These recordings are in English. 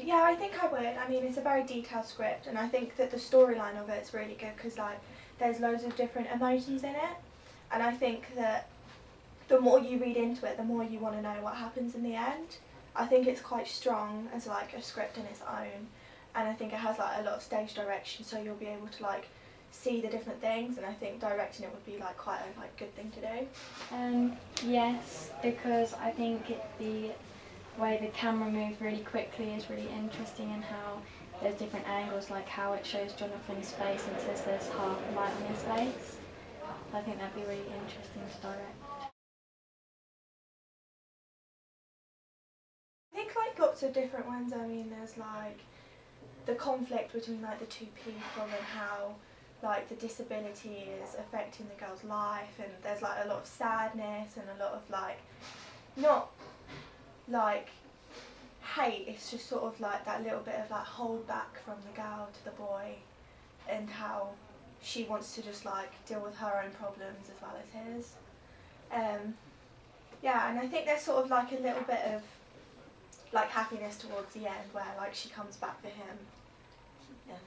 Yeah, I think I would. I mean, it's a very detailed script, and I think that the storyline of it's really good because like there's loads of different emotions in it, and I think that the more you read into it, the more you want to know what happens in the end. I think it's quite strong as like a script in its own, and I think it has like a lot of stage direction, so you'll be able to like see the different things, and I think directing it would be like quite a like good thing to do. Yes, because I think the way the camera moves really quickly is really interesting, and how there's different angles, like how it shows Jonathan's face and says there's half light on his face. I think that'd be really interesting to direct. I think like lots of different ones. I mean, there's like the conflict between like the two people and how like the disability is affecting the girl's life, and there's like a lot of sadness and a lot of like not like hate, it's just sort of like that little bit of like hold back from the girl to the boy, and how she wants to just like deal with her own problems as well as his. Yeah, and I think there's sort of like a little bit of like happiness towards the end where like she comes back for him, and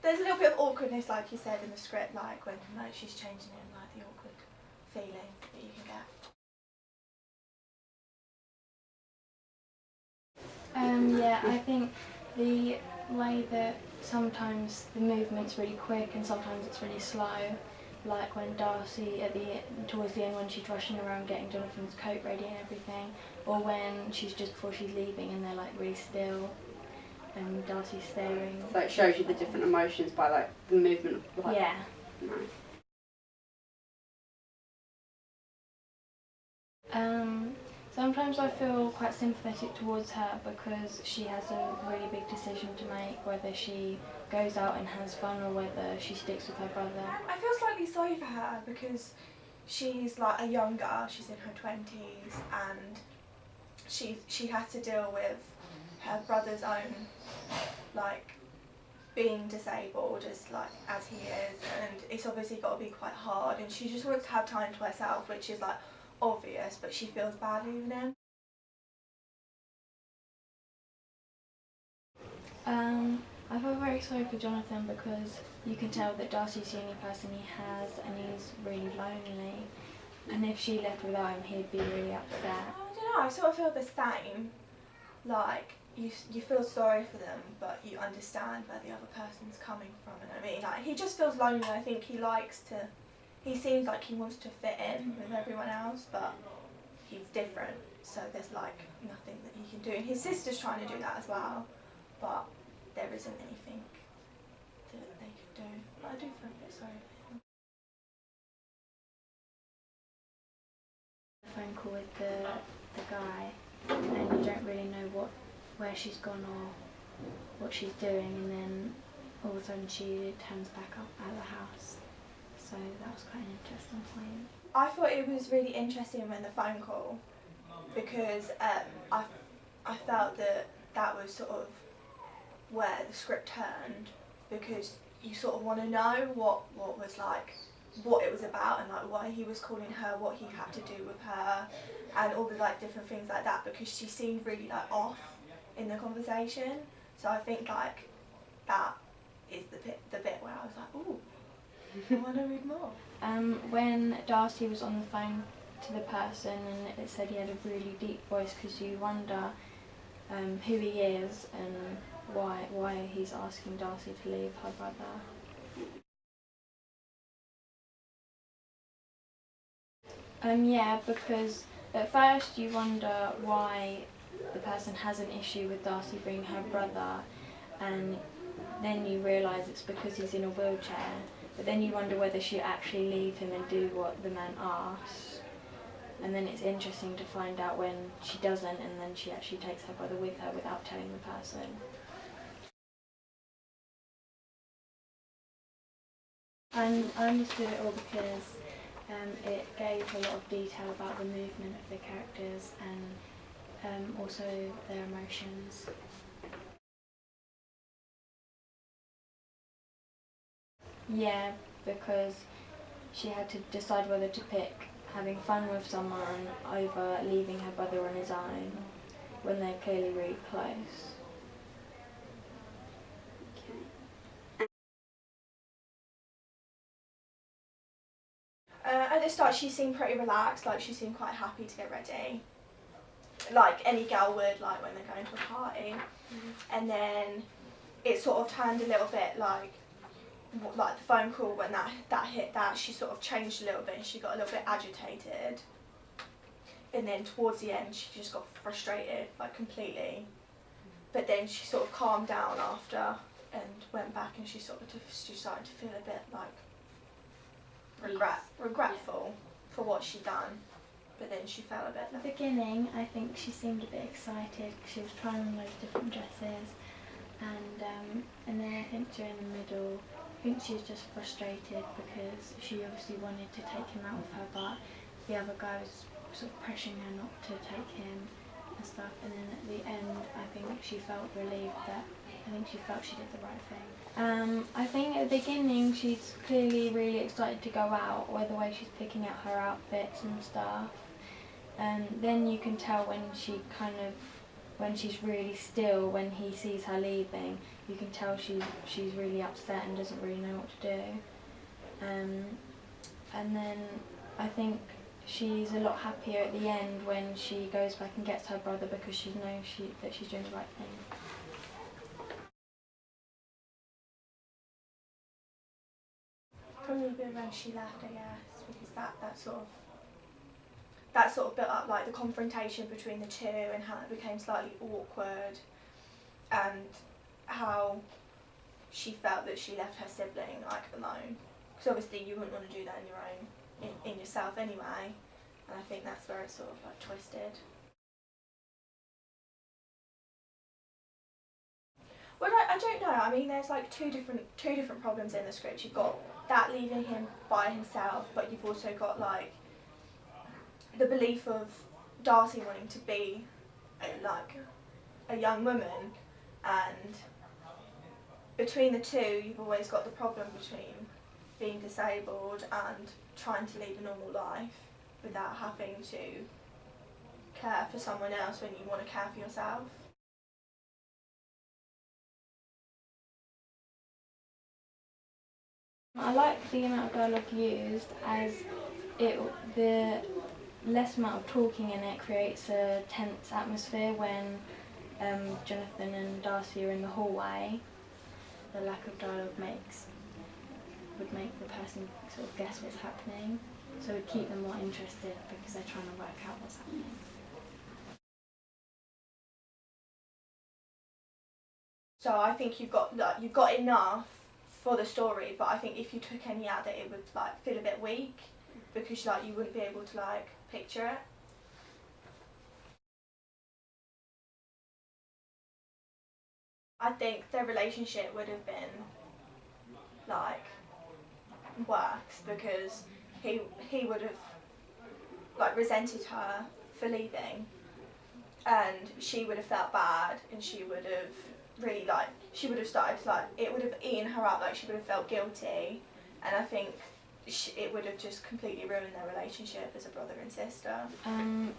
there's a little bit of awkwardness like you said in the script, like when like she's changing him, like the awkward feeling that you can get. Yeah, I think the way that sometimes the movement's really quick and sometimes it's really slow, like when Darcy towards the end when she's rushing around getting Jonathan's coat ready and everything, or when she's just before she's leaving and they're like really still and Darcy's staring. So it shows you the different emotions by like the movement of like. Yeah. Nice. Sometimes I feel quite sympathetic towards her because she has a really big decision to make, whether she goes out and has fun or whether she sticks with her brother. I feel slightly sorry for her because she's like a young girl, she's in her 20s, and she has to deal with her brother's own like being disabled as he is, and it's obviously got to be quite hard, and she just wants to have time to herself, which is like obvious, but she feels bad leaving him. I feel very sorry for Jonathan because you can tell that Darcy's the only person he has and he's really lonely, and if she left without him he'd be really upset. I don't know, I sort of feel the same, like you feel sorry for them but you understand where the other person's coming from, and I mean like he just feels lonely. I think he seems like he wants to fit in with everyone else, but he's different, so there's like nothing that he can do, and his sister's trying to do that as well, but there isn't anything that they could do. But I do feel a bit sorry for him. Phone call with the guy and you don't really know where she's gone or what she's doing, and then all of a sudden she turns back up at the house. So that was quite an interesting point. I thought it was really interesting when the phone call, because I felt that was sort of where the script turned, because you sort of want to know what it was about, and like why he was calling her, what he had to do with her, and all the like different things like that, because she seemed really like off in the conversation. So I think like that is the bit where I was like, ooh, I want to read more. When Darcy was on the phone to the person and it said he had a really deep voice, because you wonder who he is and why he's asking Darcy to leave her brother. Yeah, because at first you wonder why the person has an issue with Darcy being her brother, and then you realise it's because he's in a wheelchair, but then you wonder whether she actually leave him and do what the man asks, and then it's interesting to find out when she doesn't, and then she actually takes her brother with her without telling the person. And I understood it all because it gave a lot of detail about the movement of the characters and also their emotions. Yeah, because she had to decide whether to pick having fun with someone over leaving her brother on his own when they're clearly really close. start she seemed pretty relaxed, like she seemed quite happy to get ready, like any girl would, like when they're going to a party. And then it sort of turned a little bit like the phone call, when that hit that, she sort of changed a little bit and she got a little bit agitated. And then towards the end she just got frustrated, like completely. But then she sort of calmed down after and went back, and she started to feel a bit like regretful for what she'd done. But then she felt a bit. At the beginning, I think she seemed a bit excited because she was trying on loads of different dresses, and then I think during the middle, I think she was just frustrated because she obviously wanted to take him out with her, but the other guy was sort of pressuring her not to take him and stuff. And then at the end, I think she felt relieved that she felt she did the right thing. I think at the beginning she's clearly really excited to go out, or the way she's picking out her outfits and stuff. Then you can tell when she's really still, when he sees her leaving, you can tell she's really upset and doesn't really know what to do. And then I think she's a lot happier at the end when she goes back and gets her brother, because she knows that she's doing the right thing. Probably a bit when she left, I guess, because that sort of built up like the confrontation between the two, and how it became slightly awkward, and how she felt that she left her sibling like alone. Because obviously you wouldn't want to do that in yourself anyway, and I think that's where it's sort of like twisted. Well, I don't know. I mean, there's like two different problems in the script. You've got that leaving him by himself, but you've also got like the belief of Darcy wanting to be a young woman, and between the two, you've always got the problem between being disabled and trying to lead a normal life without having to care for someone else when you want to care for yourself. I like the amount of dialogue used, as the less amount of talking in it creates a tense atmosphere when Jonathan and Darcy are in the hallway. The lack of dialogue would make the person sort of guess what's happening, so it would keep them more interested because they're trying to work out what's happening. So I think you've got enough for the story, but I think if you took any out, that it would like feel a bit weak, because you wouldn't be able to like picture it. I think their relationship would have been like worse, because he would have like resented her for leaving, and she would have felt bad, and she would have really she would have started to it would have eaten her up, she would have felt guilty, and I think it would have just completely ruined their relationship as a brother and sister.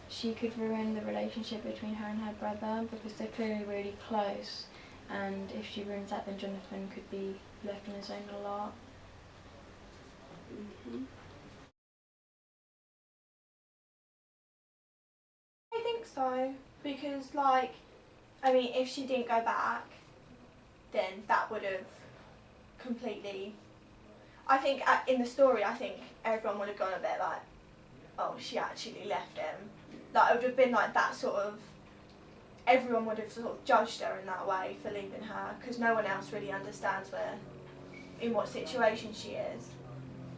She could ruin the relationship between her and her brother, because they're clearly really close, and if she ruins that, then Jonathan could be left on his own a lot. I think so, because I mean, if she didn't go back, then that would have completely, I think in the story, I think everyone would have gone a bit like, oh, she actually left him. It would have been like that sort of, everyone would have sort of judged her in that way for leaving her, because no one else really understands in what situation she is.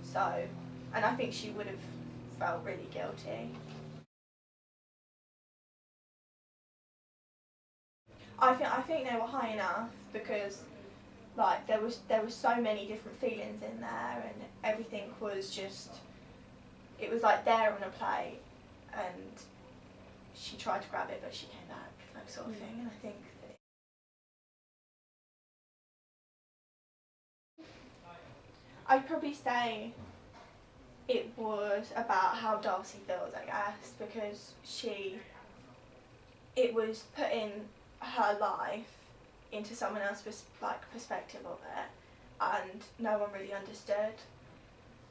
So, and I think she would have felt really guilty. I think they were high enough, because there was so many different feelings in there, and everything was just, it was there on a plate, and she tried to grab it but she came back, sort of thing. And I think I'd probably say it was about how Darcy feels, I guess, because it was putting her life into someone else's perspective of it, and no one really understood,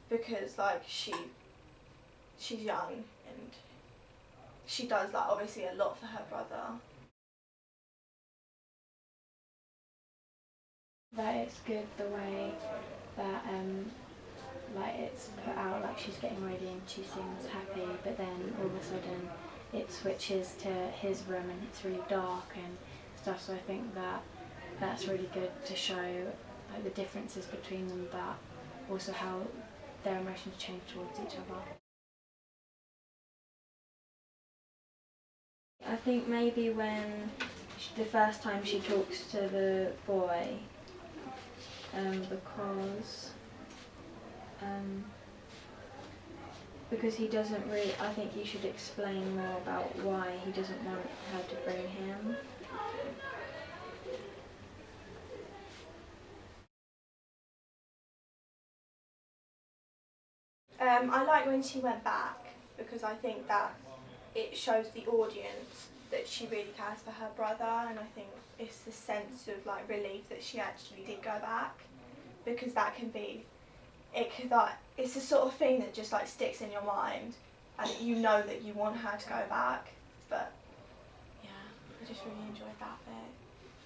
because she's young and she does like obviously a lot for her brother. That it's good the way that like it's put out, like she's getting ready and she seems happy, but then all of a sudden it switches to his room and it's really dark and stuff. So I think that that's really good to show like the differences between them, but also how their emotions change towards each other. I think maybe when the first time she talks to the boy, because he doesn't really, I think you should explain more about why he doesn't want her to bring him. I like when she went back because I think that it shows the audience that she really cares for her brother, and I think it's the sense of like relief that she actually did go back, because that can be, it's the sort of thing that just like sticks in your mind and you know that you want her to go back. But yeah, I just really enjoyed that bit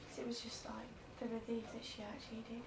because it was just like the relief that she actually did.